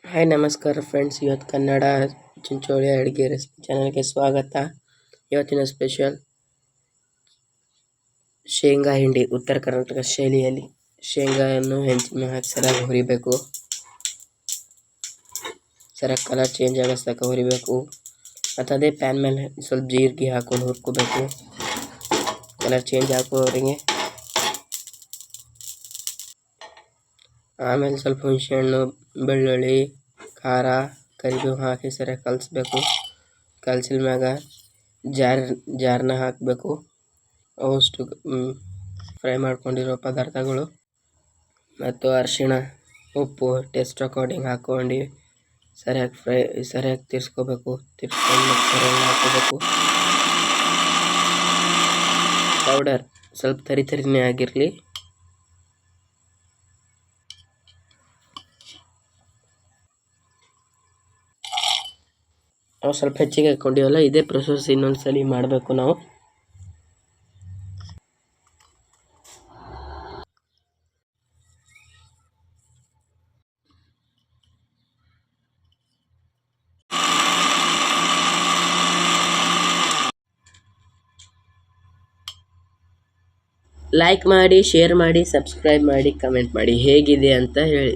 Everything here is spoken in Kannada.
ಹಾಯ್ ನಮಸ್ಕಾರ ಫ್ರೆಂಡ್ಸ್, ಇವತ್ತು ಕನ್ನಡ ಚಿಂಚೋಳಿ ಅಡುಗೆ ರೆಸಿಪಿ ಚಾನಲ್ಗೆ ಸ್ವಾಗತ. ಇವತ್ತಿನ ಸ್ಪೆಷಲ್ ಶೇಂಗಾ ಹಿಂಡಿ. ಉತ್ತರ ಕರ್ನಾಟಕ ಶೈಲಿಯಲ್ಲಿ ಶೇಂಗಾವನ್ನು ಹೆಂಚಿನ ಹಾಕಿ ಸರಿಯಾಗಿ ಹುರಿಬೇಕು. ಸರಿಯಾಗಿ ಕಲರ್ ಚೇಂಜ್ ಆಗಿಸ್ತಕ್ಕ ಹುರಿಬೇಕು. ಮತ್ತು ಅದೇ ಪ್ಯಾನ್ ಮೇಲೆ ಸ್ವಲ್ಪ ಜೀರಿಗೆ ಹಾಕೊಂಡು ಹುರ್ಕೋಬೇಕು. ಕಲರ್ ಚೇಂಜ್ ಹಾಕೋವರೆಗೆ ಆಮೇಲೆ ಸ್ವಲ್ಪ ಹುಣಸೆಹಣ್ಣು, ಬೆಳ್ಳುಳ್ಳಿ, ಖಾರ, ಕರಿಬೇವು ಹಾಕಿ ಸರಿಯಾಗಿ ಕಲಿಸ್ಬೇಕು. ಕಲಸಿದ ಮ್ಯಾಗ ಜಾರನ್ನ ಹಾಕಬೇಕು. ಅವಷ್ಟು ಫ್ರೈ ಮಾಡ್ಕೊಂಡಿರೋ ಪದಾರ್ಥಗಳು ಮತ್ತು ಅರಿಶಿಣ, ಉಪ್ಪು ಟೇಸ್ಟ್ ಅಕಾರ್ಡಿಂಗ್ ಹಾಕ್ಕೊಂಡು ಸರಿಯಾಗಿ ತಿರ್ಸ್ಕೋಬೇಕು. ತಿರ್ಸ್ಕೊಂಡು ಸರಿಯಾಗಿ ಹಾಕೋಬೇಕು. ಪೌಡರ್ ಸ್ವಲ್ಪ ತರಿನೇ ಆಗಿರಲಿ. ನಾವು ಸ್ವಲ್ಪ ಹೆಚ್ಚಿಗೆ ಹಾಕ್ಕೊಂಡಿವಲ್ಲ, ಇದೇ ಪ್ರೊಸೆಸ್ ಇನ್ನೊಂದ್ಸಲಿ ಮಾಡಬೇಕು ನಾವು. ಲೈಕ್ ಮಾಡಿ, ಶೇರ್ ಮಾಡಿ, ಸಬ್ಸ್ಕ್ರೈಬ್ ಮಾಡಿ, ಕಮೆಂಟ್ ಮಾಡಿ ಹೇಗಿದೆ ಅಂತ ಹೇಳಿ.